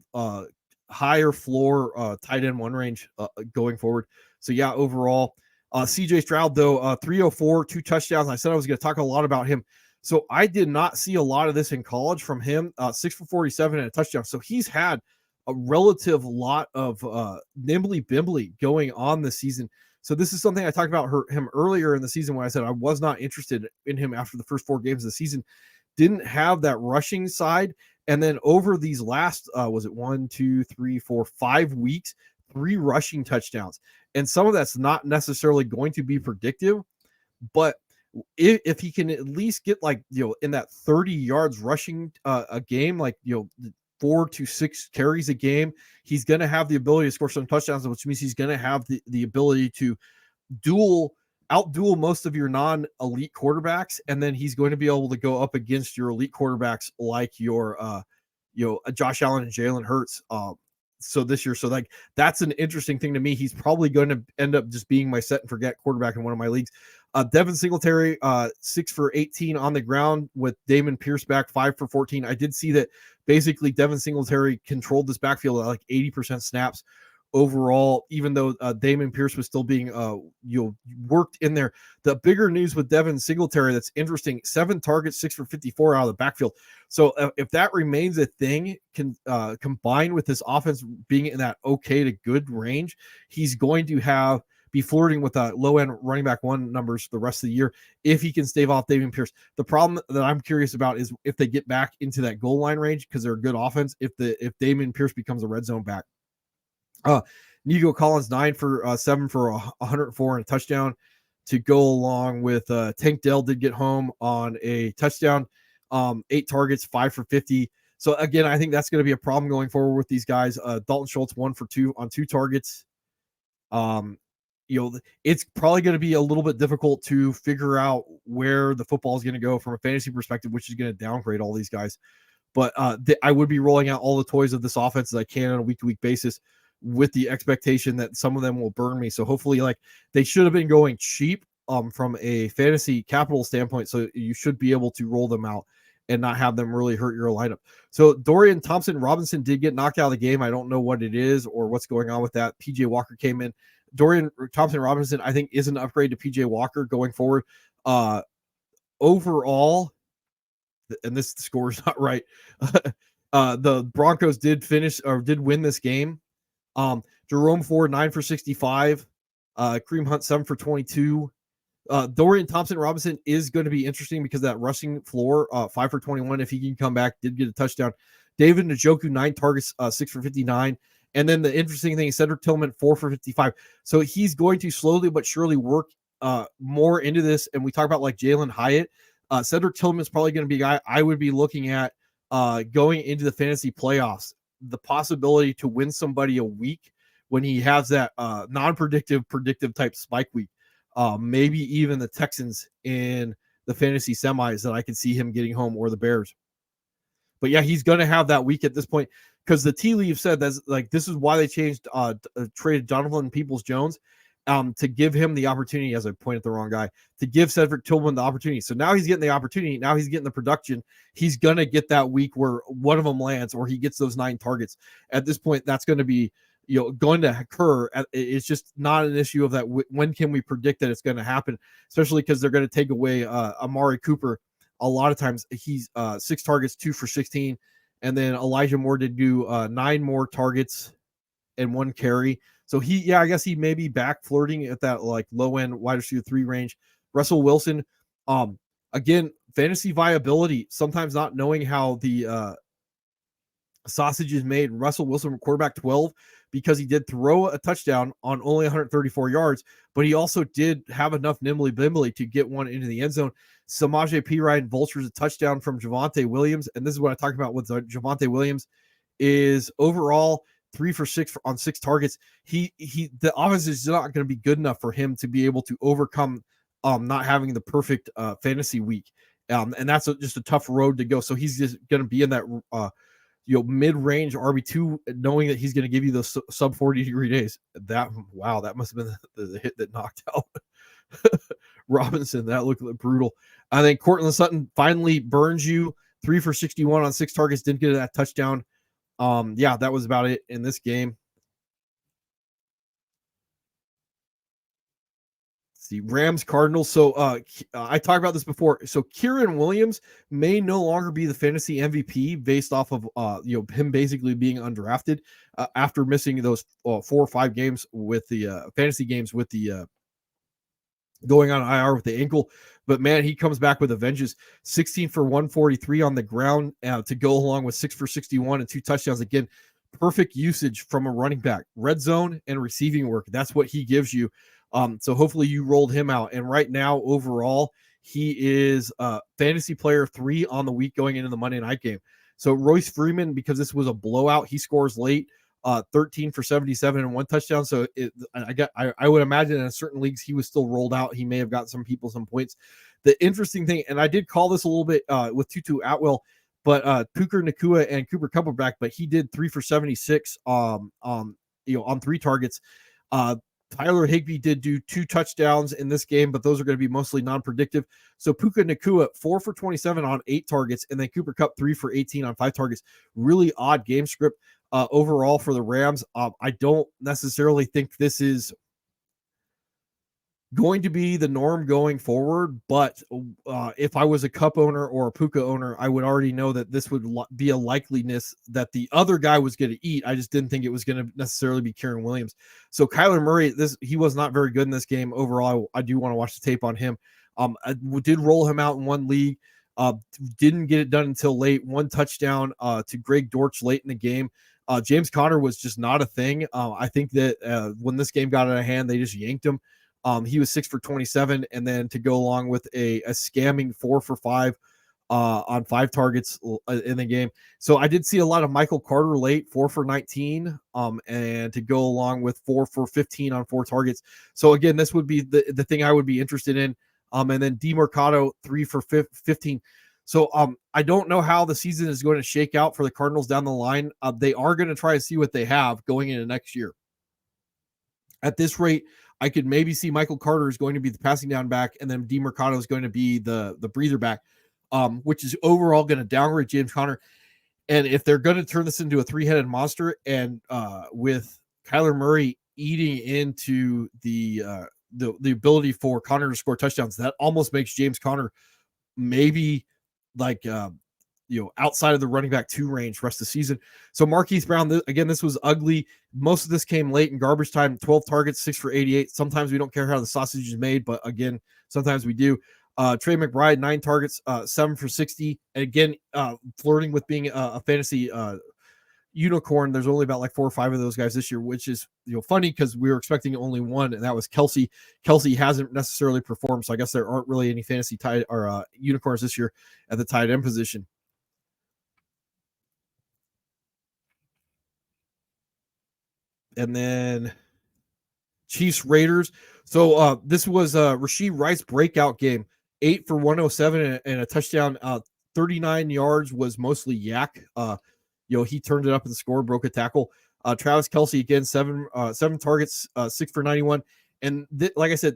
higher floor tight end 1 range going forward. So overall, CJ Stroud though 304, 2 touchdowns. I said I was going to talk a lot about him. So I did not see a lot of this in college from him. 6 for 47 and a touchdown. So he's had a relative lot of nimbly bimbly going on this season. So this is something I talked about him earlier in the season when I said I was not interested in him after the first 4 games of the season. Didn't have that rushing side. And then over these last, 5 weeks, 3 rushing touchdowns. And some of that's not necessarily going to be predictive, but if he can at least get in that 30 yards rushing a game, 4 to 6 carries a game, he's going to have the ability to score some touchdowns, which means he's going to have the ability to outduel most of your non-elite quarterbacks, and then he's going to be able to go up against your elite quarterbacks like your Josh Allen and Jalen Hurts. So this year, that's an interesting thing to me. He's probably going to end up just being my set and forget quarterback in one of my leagues. Devin Singletary, 6 for 18 on the ground with Damon Pierce back, 5 for 14. I did see that basically Devin Singletary controlled this backfield at 80% snaps overall, even though Damon Pierce was still being worked in there. The bigger news with Devin Singletary that's interesting, 7 targets, 6 for 54 out of the backfield. So if that remains a thing, combined with this offense being in that okay to good range, he's going to have be flirting with low end running back one numbers for the rest of the year if he can stave off Dameon Pierce. The problem that I'm curious about is if they get back into that goal line range because they're a good offense. If Dameon Pierce becomes a red zone back, Nico Collins 9 for 7 for 104 and a touchdown to go along with Tank Dell did get home on a touchdown, 8 targets, 5 for 50. So again, I think that's going to be a problem going forward with these guys. Dalton Schultz 1 for 2 on 2 targets. It's probably going to be a little bit difficult to figure out where the football is going to go from a fantasy perspective, which is going to downgrade all these guys. But I would be rolling out all the toys of this offense as I can on a week-to-week basis with the expectation that some of them will burn me. So hopefully, like, they should have been going cheap from a fantasy capital standpoint. So you should be able to roll them out and not have them really hurt your lineup. So Dorian Thompson-Robinson did get knocked out of the game. I don't know what it is or what's going on with that. PJ Walker came in. Dorian Thompson-Robinson, I think, is an upgrade to PJ Walker going forward. Overall, and this score is not right, the Broncos did win this game. Jerome Ford 9 for 65, Kareem Hunt 7 for 22. Dorian Thompson-Robinson is going to be interesting because that rushing floor, 5 for 21, if he can come back, did get a touchdown. David Njoku 9 targets, 6 for 59. And then the interesting thing is Cedric Tillman 4 for 55. So he's going to slowly but surely work more into this. And we talk about like Jalen Hyatt. Cedric Tillman is probably going to be a guy I would be looking at going into the fantasy playoffs. The possibility to win somebody a week when he has that non-predictive, predictive type spike week. Maybe even the Texans in the fantasy semis that I could see him getting home, or the Bears. But yeah, he's going to have that week at this point because the tea leaf said that's like this is why they traded Donovan Peoples-Jones to give him the opportunity, as I pointed the wrong guy, to give Cedric Tillman the opportunity. So now he's getting the opportunity. Now he's getting the production. He's going to get that week where one of them lands or he gets those 9 targets. At this point, that's going to be going to occur. It's just not an issue of that. When can we predict that it's going to happen? Especially because they're going to take away Amari Cooper. A lot of times he's 6 targets, 2 for 16. And then Elijah Moore did do 9 more targets and 1 carry. So I guess he may be back flirting at that like low end wide receiver 3 range. Russell Wilson, again, fantasy viability, sometimes not knowing how the sausage is made. Russell Wilson, quarterback 12, because he did throw a touchdown on only 134 yards, but he also did have enough nimbly bimbly to get one into the end zone. Samaje Perine vultures a touchdown from Javonte Williams. And this is what I talked about with Javonte Williams is overall 3 for 6 on 6 targets. The offense is not going to be good enough for him to be able to overcome not having the perfect fantasy week. And that's just a tough road to go. So he's just going to be in that mid-range RB2, knowing that he's going to give you those sub 40-degree days. That must have been the hit that knocked out Robinson. That looked brutal. I think Courtland Sutton finally burns you. 3 for 61 on 6 targets. Didn't get that touchdown. That was about it in this game. The Rams Cardinals. So I talked about this before. So Kieran Williams may no longer be the fantasy MVP based off of him basically being undrafted after missing those 4 or 5 games with the fantasy games with the going on IR with the ankle. But man, he comes back with a vengeance. 16 for 143 on the ground to go along with 6 for 61 and 2 touchdowns. Again, perfect usage from a running back. Red zone and receiving work. That's what he gives you. So hopefully you rolled him out. And right now, overall, he is fantasy player 3 on the week going into the Monday night game. So Royce Freeman, because this was a blowout, he scores late, 13 for 77 and 1 touchdown. So I would imagine in certain leagues he was still rolled out. He may have got some people some points. The interesting thing, and I did call this a little bit with Tutu Atwell, but Puka Nacua and Cooper Kupp back, but he did 3 for 76 on 3 targets. Tyler Higbee did do 2 touchdowns in this game, but those are going to be mostly non-predictive. So Puka Nacua, 4 for 27 on 8 targets, and then Cooper Kupp 3 for 18 on 5 targets. Really odd game script overall for the Rams. I don't necessarily think this is going to be the norm going forward. But if I was a Cup owner or a Puka owner, I would already know that this would be a likeliness that the other guy was going to eat. I just didn't think it was going to necessarily be Kieran Williams. So Kyler Murray, he was not very good in this game overall. I do want to watch the tape on him. I did roll him out in one league. Didn't get it done until late. One touchdown to Greg Dortch late in the game. James Conner was just not a thing. I think that when this game got out of hand, they just yanked him. He was 6 for 27, and then to go along with a scamming 4 for 5 on 5 targets in the game. So I did see a lot of Michael Carter late, 4 for 19, and to go along with 4 for 15 on 4 targets. So again, this would be the thing I would be interested in. And then DeMercado 3 for 15. So I don't know how the season is going to shake out for the Cardinals down the line. They are going to try to see what they have going into next year. At this rate, I could maybe see Michael Carter is going to be the passing down back, and then DeMercado is going to be the breather back, which is overall going to downgrade James Conner. And if they're going to turn this into a 3-headed monster, and with Kyler Murray eating into the ability for Conner to score touchdowns, that almost makes James Conner maybe like outside of the running back 2 range rest of the season. So Marquise Brown, again, this was ugly. Most of this came late in garbage time. 12 targets, 6 for 88. Sometimes we don't care how the sausage is made, but again, sometimes we do. Trey McBride, 9 targets, 7 for 60. And again, flirting with being a fantasy unicorn. There's only about like 4 or 5 of those guys this year, which is funny because we were expecting only one, and that was Kelsey. Kelsey hasn't necessarily performed, so I guess there aren't really any fantasy tight or unicorns this year at the tight end position. And then Chiefs Raiders. So this was Rashee Rice breakout game. 8 for 107 and a touchdown. 39 yards was mostly yak. He turned it up and scored, broke a tackle. Travis Kelce again, 7 targets, 6 for 91. And like I said,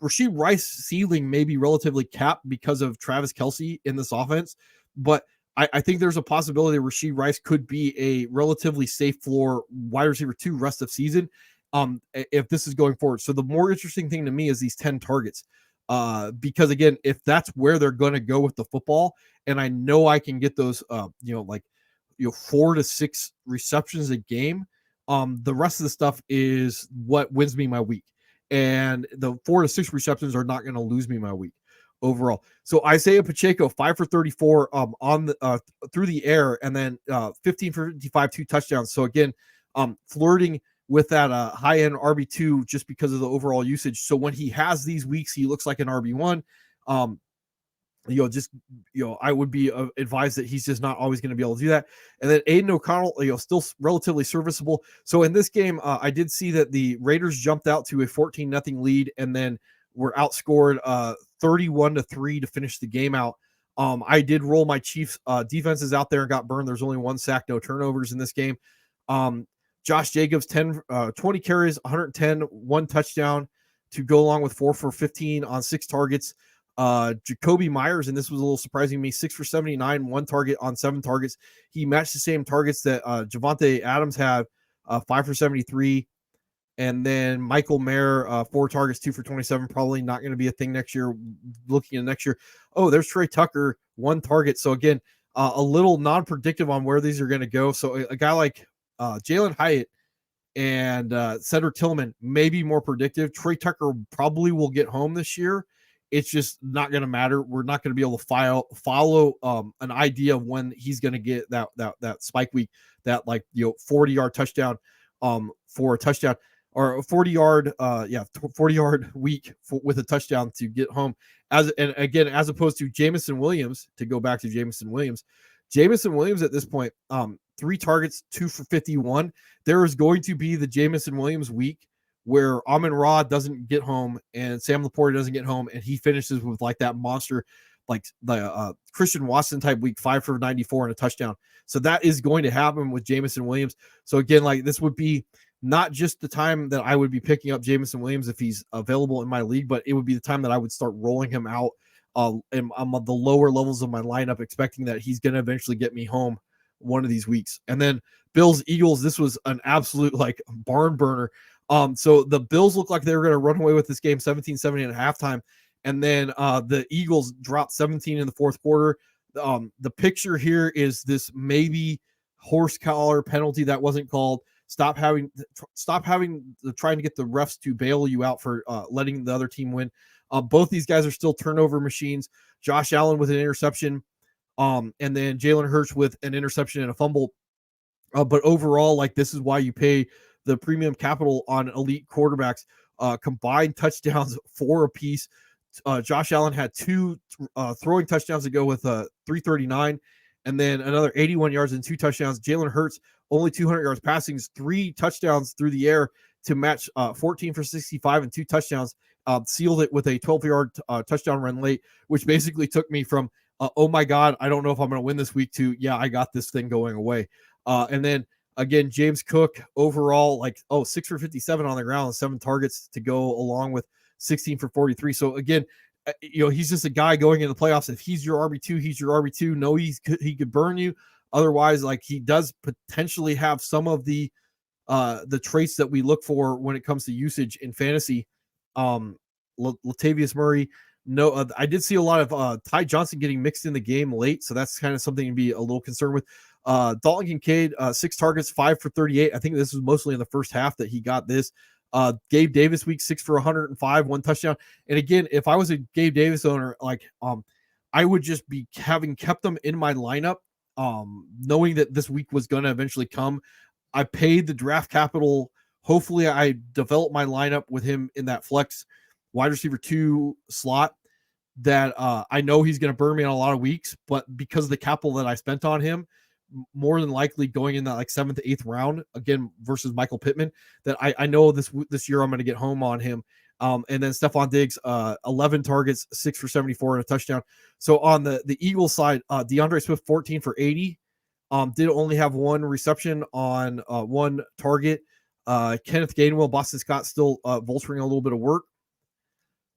Rashee Rice ceiling may be relatively capped because of Travis Kelce in this offense, but I think there's a possibility Rashee Rice could be a relatively safe floor wide receiver 2 rest of season if this is going forward. So the more interesting thing to me is these 10 targets. Because again, if that's where they're going to go with the football, and I know I can get those, 4 to 6 receptions a game, the rest of the stuff is what wins me my week. And the 4 to 6 receptions are not going to lose me my week overall. So Isaiah Pacheco, 5 for 34 on the through the air, and then 15 for 55, 2 touchdowns. So again, flirting with that high end RB2 just because of the overall usage. So when he has these weeks, he looks like an RB1. I would be advised that he's just not always going to be able to do that. And then Aiden O'Connell, still relatively serviceable. So in this game, I did see that the Raiders jumped out to a 14-0 lead and then were outscored 31-3 to finish the game out. I did roll my Chiefs defenses out there and got burned. There's only 1 sack, no turnovers in this game. Josh Jacobs, 20 carries, 110, 1 touchdown to go along with 4 for 15 on 6 targets. Jacoby Myers, and this was a little surprising to me, 6 for 79, 1 target on 7 targets. He matched the same targets that Javonte Adams had, 5 for 73. And then Michael Mayer, 4 targets, 2 for 27. Probably not going to be a thing next year. Looking at next year. Oh, there's Trey Tucker, 1 target. So again, a little non-predictive on where these are going to go. So a guy like Jalen Hyatt and Cedric Tillman may be more predictive. Trey Tucker probably will get home this year. It's just not going to matter. We're not going to be able to follow an idea of when he's going to get that spike week, that 40-yard touchdown for a touchdown, or a 40-yard week with a touchdown to get home. As opposed to Jameson Williams, to go back to Jameson Williams at this point, 3 targets, 2 for 51. There is going to be the Jameson Williams week where Amon-Ra doesn't get home and Sam Laporta doesn't get home, and he finishes with like that monster, like the Christian Watson type week, 5 for 94 and a touchdown. So that is going to happen with Jameson Williams. So again, this would be not just the time that I would be picking up Jameson Williams if he's available in my league, but it would be the time that I would start rolling him out. And I'm on the lower levels of my lineup, expecting that he's going to eventually get me home one of these weeks. And then Bills Eagles, this was an absolute barn burner. So the Bills look like they were going to run away with this game 17-17 at halftime. And then the Eagles dropped 17 in the fourth quarter. The picture here is this maybe horse collar penalty that wasn't called. Stop having trying to get the refs to bail you out for letting the other team win. Both these guys are still turnover machines. Josh Allen with an interception, and then Jalen Hurts with an interception and a fumble. But overall, like, this is why you pay the premium capital on elite quarterbacks. Combined touchdowns, 4 apiece. Josh Allen had 2 throwing touchdowns to go with 339, and then another 81 yards and 2 touchdowns. Jalen Hurts only 200 yards passing, 3 touchdowns through the air to match 14 for 65 and 2 touchdowns. Sealed it with a 12-yard touchdown run late, which basically took me from oh my God, I don't know if I'm going to win this week to yeah, I got this thing going away. And then again, James Cook overall, like 6 for 57 on the ground, 7 targets to go along with 16 for 43. So again, he's just a guy going in the playoffs. If he's your RB2, he's your RB2. No, he could burn you. Otherwise, like, he does potentially have some of the traits that we look for when it comes to usage in fantasy. Latavius Murray. No, I did see a lot of Ty Johnson getting mixed in the game late, so that's kind of something to be a little concerned with. Dalton Kincaid, 6 targets, 5 for 38. I think this was mostly in the first half that he got this. Gabe Davis week 6 for 105, 1 touchdown. And again, if I was a Gabe Davis owner, like, I would just be having kept them in my lineup, knowing that this week was going to eventually come. I paid the draft capital. Hopefully I develop my lineup with him in that flex wide receiver 2 slot that I know he's going to burn me on a lot of weeks, but because of the capital that I spent on him, more than likely going in that like 7th, 8th round again versus Michael Pittman, that I know this year I'm going to get home on him. And then Stephon Diggs, 11 targets, 6 for 74 and a touchdown. So on the Eagles side, DeAndre Swift, 14 for 80, did only have 1 reception on 1 target. Kenneth Gainwell, Boston Scott still vulturing a little bit of work.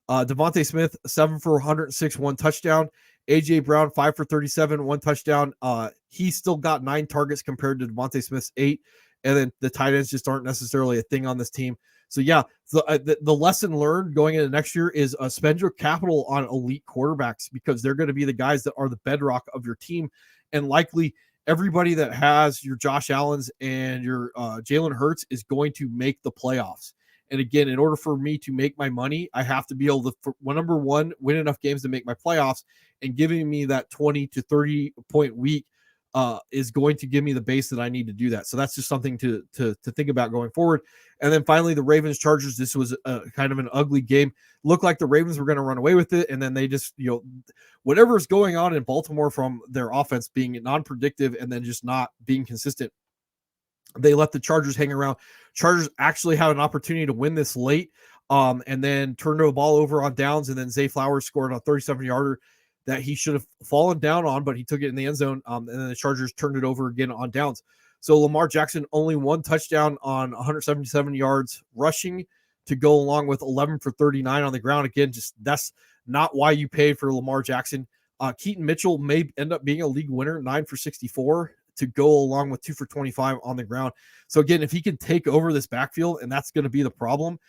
Devontae Smith, 7 for 106, 1 touchdown. AJ Brown, 5 for 37, 1 touchdown. He still got 9 targets compared to Devontae Smith's 8. And then the tight ends just aren't necessarily a thing on this team. So yeah, the lesson learned going into next year is spend your capital on elite quarterbacks, because they're going to be the guys that are the bedrock of your team. And likely everybody that has your Josh Allens and your Jalen Hurts is going to make the playoffs. And again, in order for me to make my money, I have to be able to, number one, win enough games to make my playoffs, and giving me that 20 to 30 point week is going to give me the base that I need to do that. So that's just something to think about going forward. And then finally, the Ravens Chargers. This was kind of an ugly game. Looked like the Ravens were going to run away with it, and then they just, whatever is going on in Baltimore from their offense being non-predictive and then just not being consistent, they let the Chargers hang around. Chargers actually had an opportunity to win this late, and then turned the ball over on downs, and then Zay Flowers scored a 37-yarder that he should have fallen down on, but he took it in the end zone, and then the Chargers turned it over again on downs. So Lamar Jackson, only 1 touchdown on 177 yards rushing to go along with 11 for 39 on the ground. Again, just that's not why you paid for Lamar Jackson. Keaton Mitchell may end up being a league winner, 9 for 64. To go along with 2 for 25 on the ground. So again, if he can take over this backfield, and that's going to be the problem,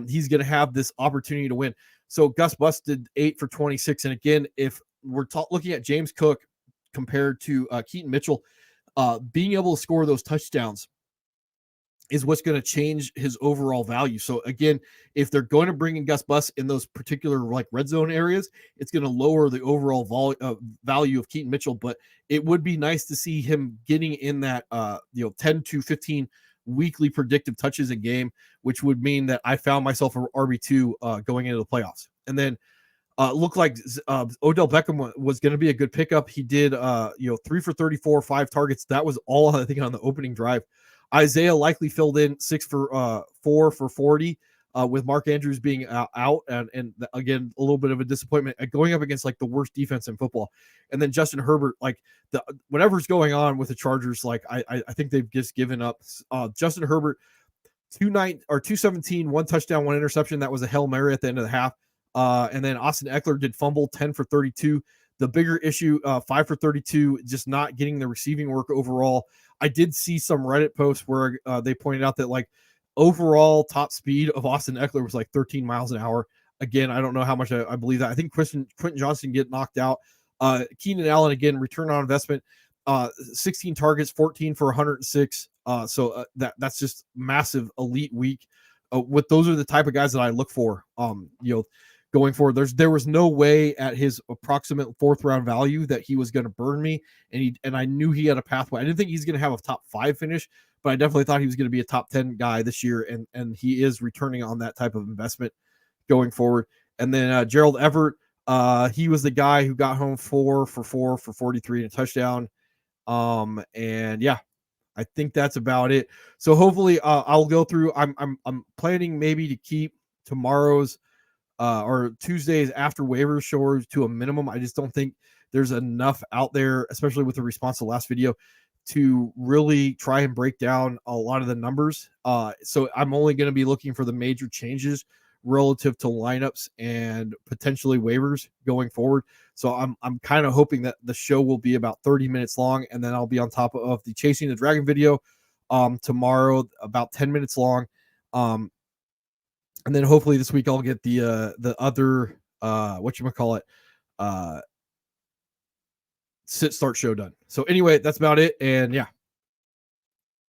he's going to have this opportunity to win. So Gus Bus did 8 for 26. And again, if we're looking at James Cook compared to Keaton Mitchell, being able to score those touchdowns is what's going to change his overall value. So again, if they're going to bring in Gus Bus in those particular like red zone areas, it's going to lower the overall value of Keaton Mitchell. But it would be nice to see him getting in that 10 to 15 weekly predictive touches a game, which would mean that I found myself an RB2 going into the playoffs. And then looked like Odell Beckham was going to be a good pickup. He did 3 for 34, 5 targets. That was all, I think, on the opening drive. Isaiah likely filled in 6 for 4 for 40 with Mark Andrews being out. And again, a little bit of a disappointment going up against like the worst defense in football. And then Justin Herbert, like whatever's going on with the Chargers, like I think they've just given up. Justin Herbert, 217, 1 touchdown, 1 interception. That was a Hail Mary at the end of the half. And then Austin Eckler did fumble, 10 for 32. The bigger issue, 5 for 32, just not getting the receiving work overall. I did see some Reddit posts where they pointed out that like overall top speed of Austin Eckler was like 13 miles an hour. Again, I don't know how much I believe that. I think Quentin Johnston get knocked out. Keenan Allen, again, return on investment, 16 targets, 14 for 106. So that's just massive elite week. With those are the type of guys that I look for. Going forward, there was no way at his approximate 4th round value that he was going to burn me, and I knew he had a pathway. I didn't think he's going to have a top 5 finish, but I definitely thought he was going to be a top 10 guy this year, and he is returning on that type of investment going forward. And then Gerald Everett, he was the guy who got home 4 for 4 for 43 and a touchdown. And yeah, I think that's about it. So hopefully I'll go through. I'm planning maybe to keep tomorrow's or Tuesdays after waivers shows to a minimum. I just don't think there's enough out there, especially with the response to the last video, to really try and break down a lot of the numbers. So I'm only going to be looking for the major changes relative to lineups and potentially waivers going forward. So I'm kind of hoping that the show will be about 30 minutes long, and then I'll be on top of the Chasing the Dragon video tomorrow, about 10 minutes long. And then hopefully this week I'll get the other sit start show done. So anyway, that's about it. And yeah,